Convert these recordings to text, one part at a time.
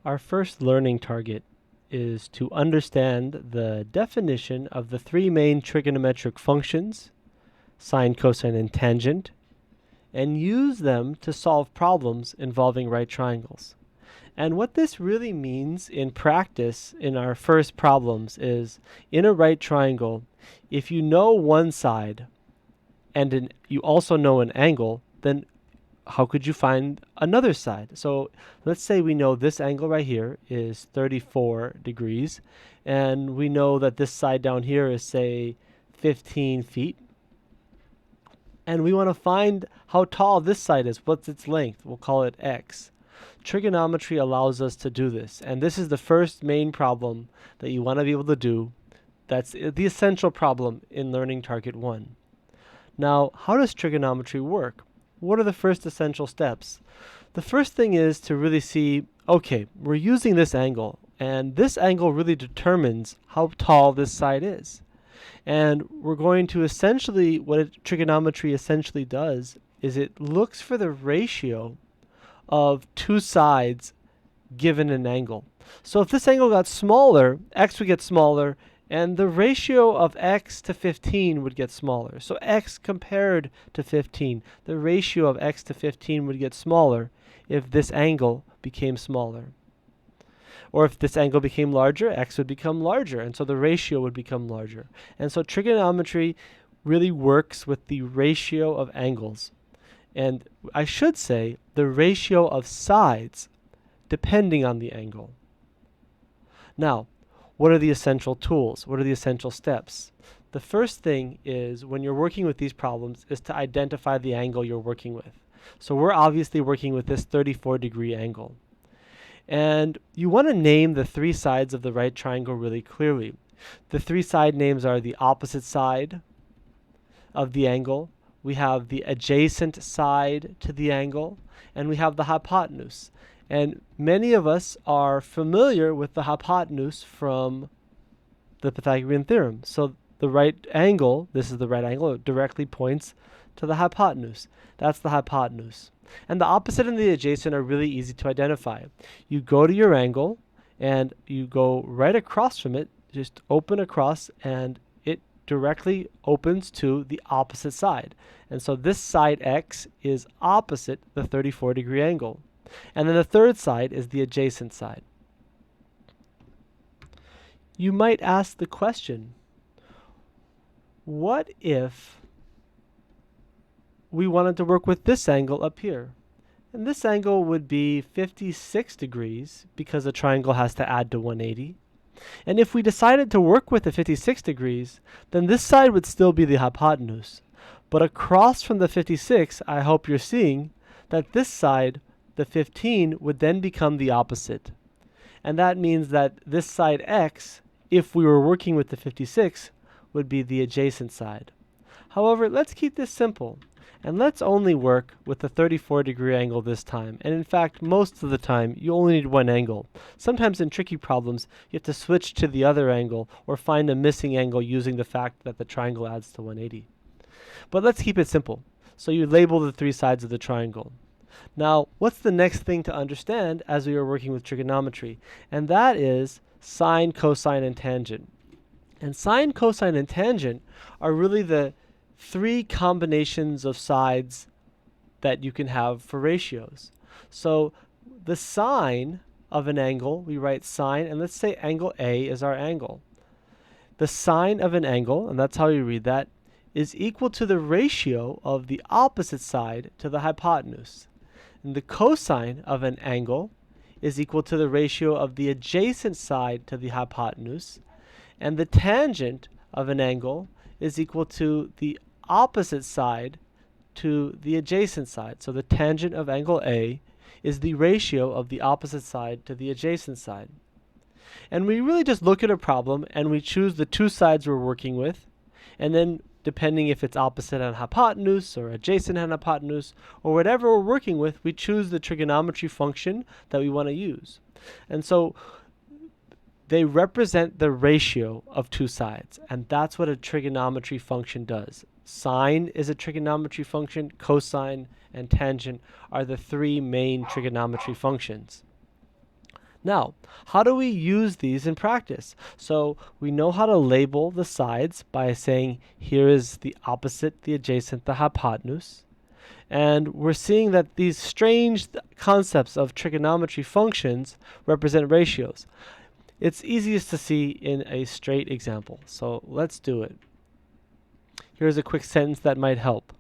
Our first learning target is to understand the definition of the three main trigonometric functions, sine, cosine, and tangent, and use them to solve problems involving right triangles. And what this really means in practice in our first problems is, in a right triangle, if you know one side and you also know an angle, then how could you find another side? So let's say we know this angle right here is 34 degrees, and we know that this side down here is, say, 15 feet. And we want to find how tall this side is. What's its length? We'll call it x. Trigonometry allows us to do this, and this is the first main problem that you want to be able to do. That's the essential problem in learning target 1. Now, how does trigonometry work? What are the first essential steps? The first thing is to really see, okay, we're using this angle, and this angle really determines how tall this side is. And we're going to essentially, trigonometry essentially does is it looks for the ratio of two sides given an angle. So if this angle got smaller, x would get smaller, and the ratio of x to 15 would get smaller. So x compared to 15, the ratio of x to 15 would get smaller if this angle became smaller. Or if this angle became larger, x would become larger, and so the ratio would become larger. And so trigonometry really works with the ratio of angles. And I should say the ratio of sides depending on the angle. Now, what are the essential tools? What are the essential steps? The first thing is, when you're working with these problems, is to identify the angle you're working with. So we're obviously working with this 34-degree angle. And you want to name the three sides of the right triangle really clearly. The three side names are the opposite side of the angle, we have the adjacent side to the angle, and we have the hypotenuse. And many of us are familiar with the hypotenuse from the Pythagorean theorem. So the right angle, this is the right angle, it directly points to the hypotenuse. That's the hypotenuse. And the opposite and the adjacent are really easy to identify. You go to your angle and you go right across from it, just open across, and it directly opens to the opposite side. And so this side x is opposite the 34-degree angle. And then the third side is the adjacent side. You might ask the question, what if we wanted to work with this angle up here? And this angle would be 56 degrees because the triangle has to add to 180. And if we decided to work with the 56 degrees, then this side would still be the hypotenuse. But across from the 56, I hope you're seeing that this side, the 15, would then become the opposite. And that means that this side x, if we were working with the 56, would be the adjacent side. However, let's keep this simple. And let's only work with the 34-degree angle this time. And in fact, most of the time, you only need one angle. Sometimes in tricky problems, you have to switch to the other angle or find a missing angle using the fact that the triangle adds to 180. But let's keep it simple. So you label the three sides of the triangle. Now, what's the next thing to understand as we are working with trigonometry? And that is sine, cosine, and tangent. And sine, cosine, and tangent are really the three combinations of sides that you can have for ratios. So the sine of an angle, we write sine, and let's say angle A is our angle. The sine of an angle, and that's how you read that, is equal to the ratio of the opposite side to the hypotenuse. And the cosine of an angle is equal to the ratio of the adjacent side to the hypotenuse. And the tangent of an angle is equal to the opposite side to the adjacent side. So the tangent of angle A is the ratio of the opposite side to the adjacent side. And we really just look at a problem and we choose the two sides we're working with, and then depending if it's opposite on hypotenuse or adjacent on hypotenuse or whatever we're working with, we choose the trigonometry function that we want to use. And so they represent the ratio of two sides, and that's what a trigonometry function does. Sine is a trigonometry function, cosine and tangent are the three main trigonometry functions. Now, how do we use these in practice? So we know how to label the sides by saying here is the opposite, the adjacent, the hypotenuse. And we're seeing that these strange concepts of trigonometry functions represent ratios. It's easiest to see in a straight example. So let's do it. Here's a quick sentence that might help.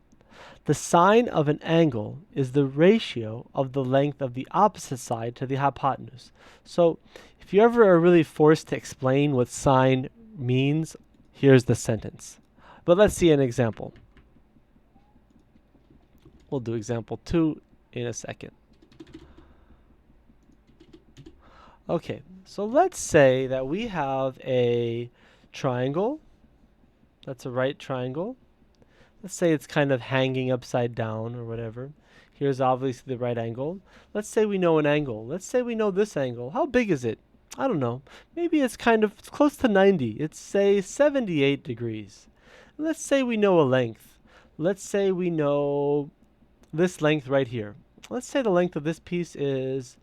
The sine of an angle is the ratio of the length of the opposite side to the hypotenuse. So if you ever are really forced to explain what sine means, here's the sentence. But let's see an example. We'll do example 2 in a second. Okay, so let's say that we have a triangle. That's a right triangle. Let's say it's kind of hanging upside down or whatever. Here's obviously the right angle. Let's say we know an angle. Let's say we know this angle. How big is it? I don't know. Maybe it's it's close to 90. It's say 78 degrees. Let's say we know a length. Let's say we know this length right here. Let's say the length of this piece is,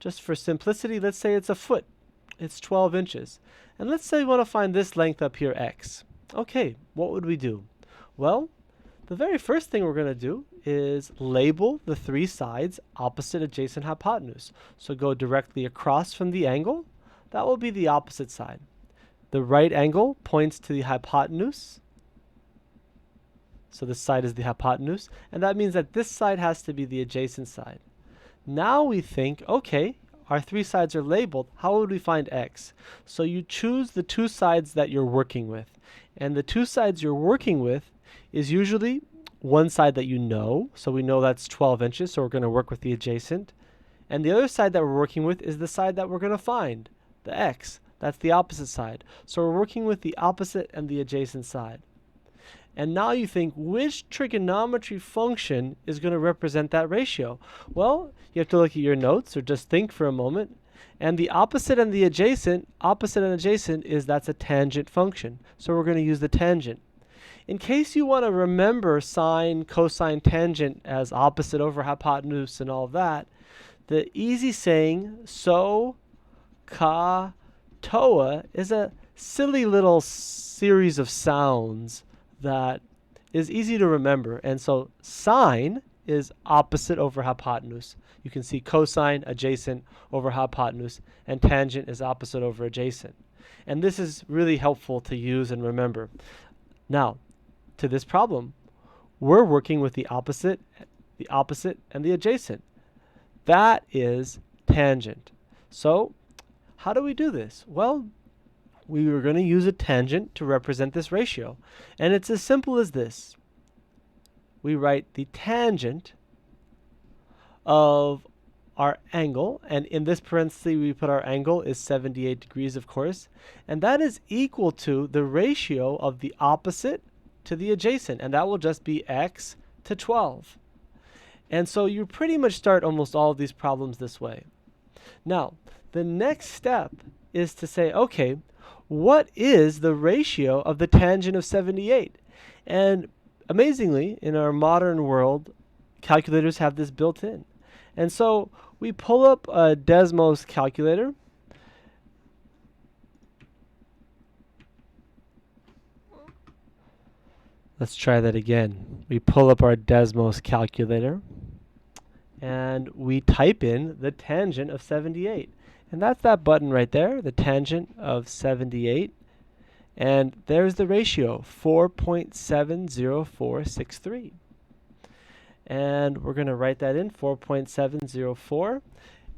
just for simplicity, let's say it's a foot. It's 12 inches. And let's say we want to find this length up here, x. Okay, what would we do? Well, the very first thing we're going to do is label the three sides opposite, adjacent, hypotenuse. So go directly across from the angle. That will be the opposite side. The right angle points to the hypotenuse. So this side is the hypotenuse. And that means that this side has to be the adjacent side. Now we think, okay, our three sides are labeled. How would we find x? So you choose the two sides that you're working with. And the two sides you're working with is usually one side that you know. So we know that's 12 inches, so we're going to work with the adjacent. And the other side that we're working with is the side that we're going to find, the x. That's the opposite side. So we're working with the opposite and the adjacent side. And now you think, which trigonometry function is going to represent that ratio? Well, you have to look at your notes or just think for a moment. And the opposite and the adjacent, that's a tangent function. So we're going to use the tangent. In case you want to remember sine, cosine, tangent as opposite over hypotenuse and all of that, the easy saying, so, ka, toa, is a silly little series of sounds that is easy to remember. And so sine is opposite over hypotenuse. You can see cosine, adjacent over hypotenuse, and tangent is opposite over adjacent. And this is really helpful to use and remember. Now, to this problem, we're working with the opposite, and the adjacent. That is tangent. So how do we do this? Well, we were going to use a tangent to represent this ratio. And it's as simple as this. We write the tangent of our angle, and in this parenthesis we put our angle is 78 degrees, of course, and that is equal to the ratio of the opposite to the adjacent, and that will just be x to 12. And so you pretty much start almost all of these problems this way. Now, the next step is to say, okay, what is the ratio of the tangent of 78? And amazingly, in our modern world, calculators have this built in. And so we pull up a Desmos calculator. Let's try that again. We pull up our Desmos calculator and we type in the tangent of 78. And that's that button right there, the tangent of 78. And there's the ratio, 4.70463. And we're going to write that in, 4.704.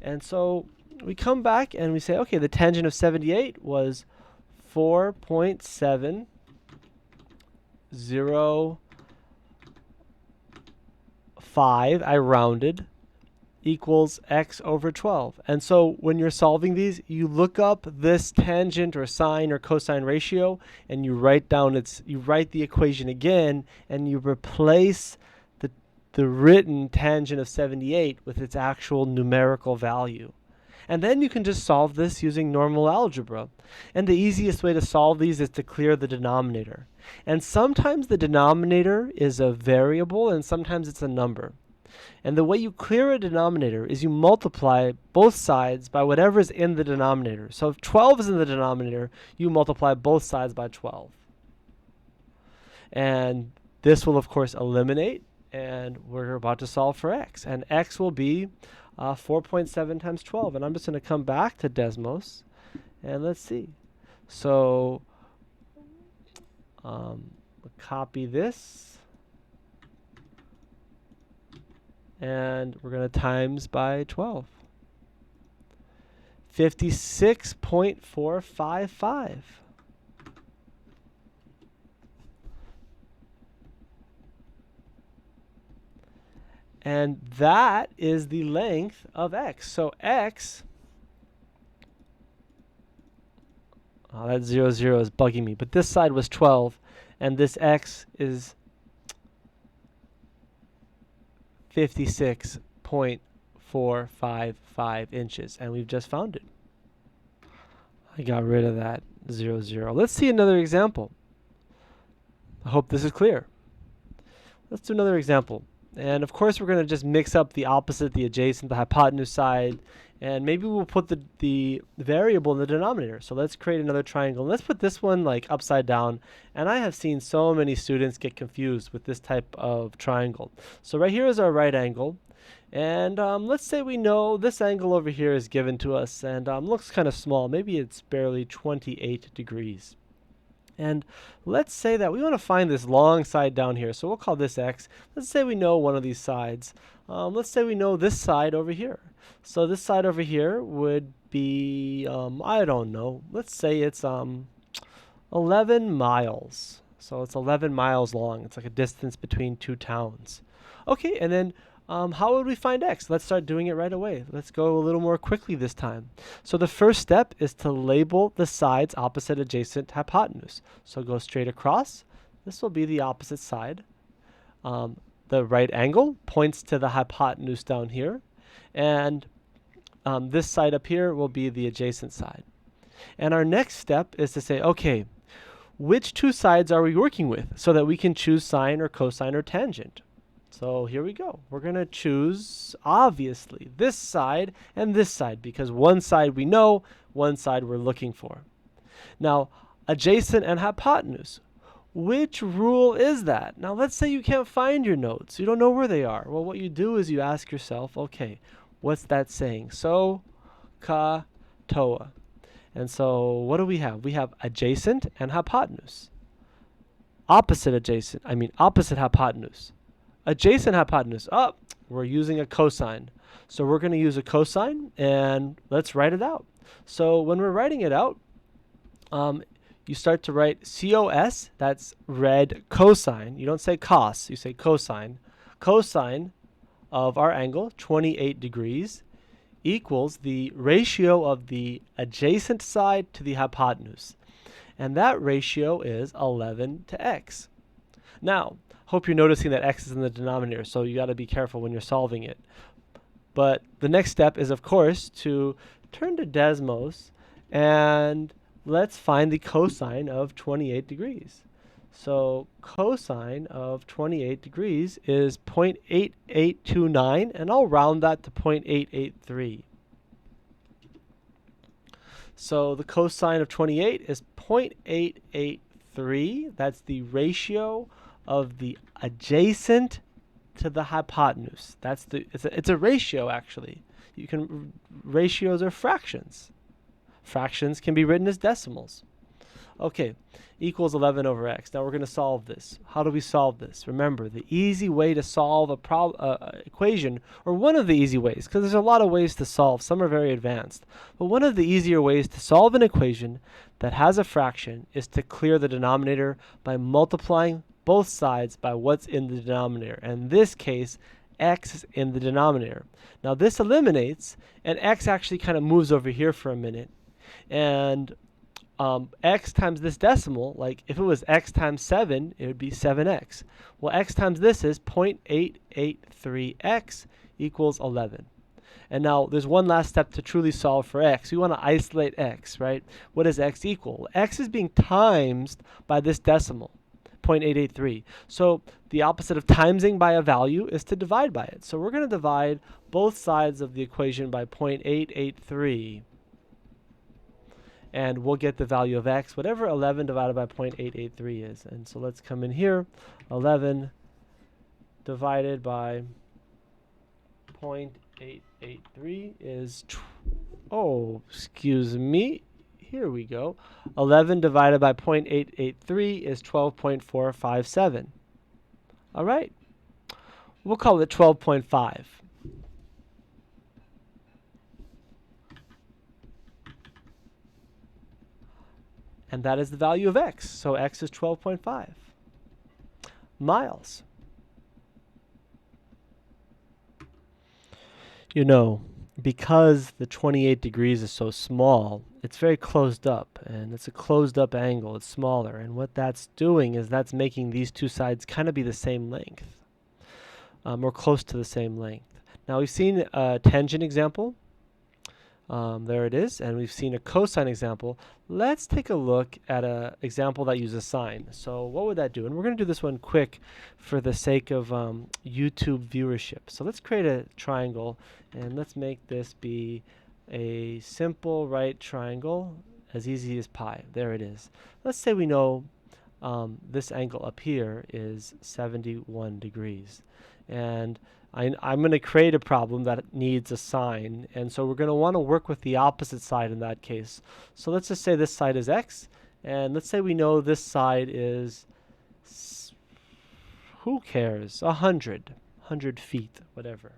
And so we come back and we say, okay, the tangent of 78 was 4.705. I rounded, equals x over 12. And so when you're solving these, you look up this tangent or sine or cosine ratio and you write the equation again and you replace the written tangent of 78 with its actual numerical value. And then you can just solve this using normal algebra. And the easiest way to solve these is to clear the denominator. And sometimes the denominator is a variable and sometimes it's a number. And the way you clear a denominator is you multiply both sides by whatever is in the denominator. So if 12 is in the denominator, you multiply both sides by 12. And this will, of course, eliminate, and we're about to solve for x. And x will be 4.7 times 12. And I'm just going to come back to Desmos, and let's see. So we'll copy this, and we're going to times by 12. 56.455. And that is the length of x. So x, that 0, 0 is bugging me, but this side was 12, and this x is 56.455 inches, and we've just found it. I got rid of that 0, 0. Let's see another example. I hope this is clear. Let's do another example. And of course, we're going to just mix up the opposite, the adjacent, the hypotenuse side, and maybe we'll put the variable in the denominator. So let's create another triangle. Let's put this one like upside down. And I have seen so many students get confused with this type of triangle. So right here is our right angle. And let's say we know this angle over here is given to us and looks kind of small. Maybe it's barely 28 degrees. And let's say that we want to find this long side down here. So we'll call this x. Let's say we know one of these sides. Let's say we know this side over here. So this side over here would be, I don't know. Let's say it's 11 miles. So it's 11 miles long. It's like a distance between two towns. Okay, and then how would we find x? Let's start doing it right away. Let's go a little more quickly this time. So the first step is to label the sides opposite, adjacent, hypotenuse. So go straight across. This will be the opposite side. The right angle points to the hypotenuse down here. And this side up here will be the adjacent side. And our next step is to say, okay, which two sides are we working with so that we can choose sine or cosine or tangent? So here we go. We're going to choose, obviously, this side and this side, because one side we know, one side we're looking for. Now, adjacent and hypotenuse. Which rule is that? Now, let's say you can't find your notes. You don't know where they are. Well, what you do is you ask yourself, okay, what's that saying? So, ka, toa. And so what do we have? We have adjacent and hypotenuse. Opposite hypotenuse. Adjacent hypotenuse. Oh, we're using a cosine. So we're going to use a cosine, and let's write it out. So when we're writing it out, you start to write cos, that's red cosine. You don't say cos, you say cosine. Cosine of our angle, 28 degrees, equals the ratio of the adjacent side to the hypotenuse. And that ratio is 11 to x. Now, hope you're noticing that x is in the denominator, so you got to be careful when you're solving it. But the next step is, of course, to turn to Desmos and let's find the cosine of 28 degrees. So cosine of 28 degrees is 0.8829, and I'll round that to 0.883. So the cosine of 28 is 0.883. That's the ratio of the adjacent to the hypotenuse. It's a ratio, actually. Ratios are fractions. Fractions can be written as decimals. Okay, equals 11 over x. Now we're going to solve this. How do we solve this? Remember, the easy way to solve a equation, or one of the easy ways, because there's a lot of ways to solve. Some are very advanced. But one of the easier ways to solve an equation that has a fraction is to clear the denominator by multiplying both sides by what's in the denominator. And in this case, x is in the denominator. Now this eliminates, and x actually kind of moves over here for a minute. And x times this decimal, like if it was x times 7, it would be 7x. Well, x times this is 0.883x equals 11. And now there's one last step to truly solve for x. We want to isolate x, right? What does x equal? X is being times by this decimal, 0.883. So the opposite of timesing by a value is to divide by it. So we're going to divide both sides of the equation by 0.883. And we'll get the value of x, whatever 11 divided by 0.883 is. And so let's come in here. 11 divided by 0.883 is, excuse me. Here we go. 11 divided by 0.883 is 12.457. All right. We'll call it 12.5. And that is the value of x. So x is 12.5 miles. You know, because the 28 degrees is so small, it's very closed up, and it's a closed up angle. It's smaller, and what that's doing is that's making these two sides kind of be the same length, or close to the same length. Now we've seen a tangent example. There it is, and we've seen a cosine example. Let's take a look at an example that uses sine. So what would that do? And we're going to do this one quick for the sake of YouTube viewership. So let's create a triangle, and let's make this be a simple right triangle, as easy as pie. There it is. Let's say we know this angle up here is 71 degrees. And I'm going to create a problem that needs a sine, and so we're going to want to work with the opposite side in that case. So let's just say this side is x, and let's say we know this side is, who cares, 100 feet, whatever,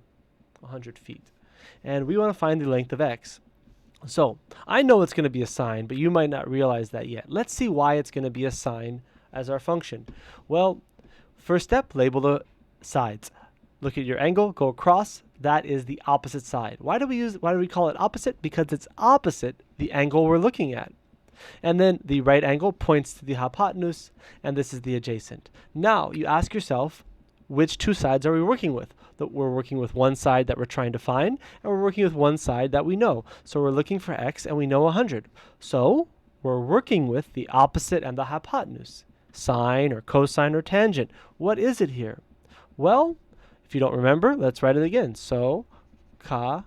100 feet. And we want to find the length of x. So I know it's going to be a sine, but you might not realize that yet. Let's see why it's going to be a sine as our function. Well, first step, label the sides. Look at your angle, go across. That is the opposite side. Why do we call it opposite? Because it's opposite the angle we're looking at. And then the right angle points to the hypotenuse, and this is the adjacent. Now you ask yourself, which two sides are we working with? We're working with one side that we're trying to find, and we're working with one side that we know. So we're looking for x, and we know 100. So we're working with the opposite and the hypotenuse. Sine or cosine or tangent. What is it here? Well, if you don't remember, let's write it again. So, toa.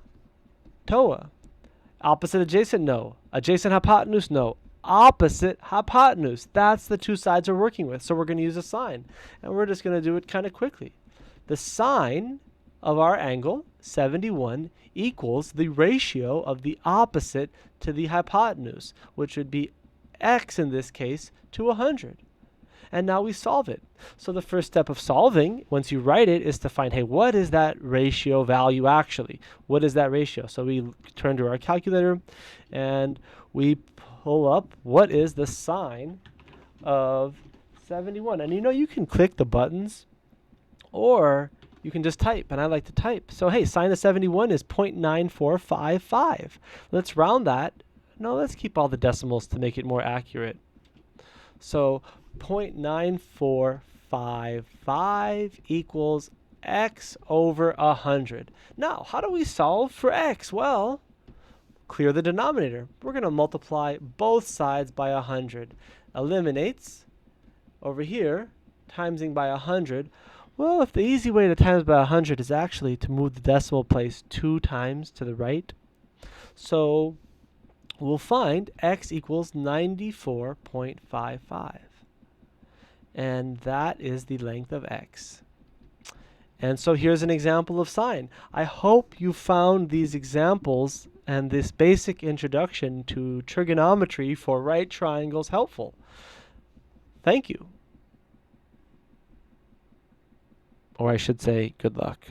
Opposite adjacent, no. Adjacent hypotenuse, no. Opposite hypotenuse. That's the two sides we're working with. So we're going to use a sine. And we're just going to do it kind of quickly. The sine of our angle, 71, equals the ratio of the opposite to the hypotenuse, which would be x in this case to 100. And now we solve it. So the first step of solving, once you write it, is to find, hey, what is that ratio value actually? What is that ratio? So we turn to our calculator and we pull up what is the sine of 71. And you know, you can click the buttons or you can just type, and I like to type. So hey, sine of 71 is 0.9455. Let's round that. No, let's keep all the decimals to make it more accurate. So 0.9455 equals x over 100. Now, how do we solve for x? Well, clear the denominator. We're going to multiply both sides by 100. Eliminates over here, timesing by 100. Well, if the easy way to times by 100 is actually to move the decimal place 2 times to the right, so we'll find x equals 94.55. And that is the length of x. And so here's an example of sine. I hope you found these examples and this basic introduction to trigonometry for right triangles helpful. Thank you. Or I should say, good luck.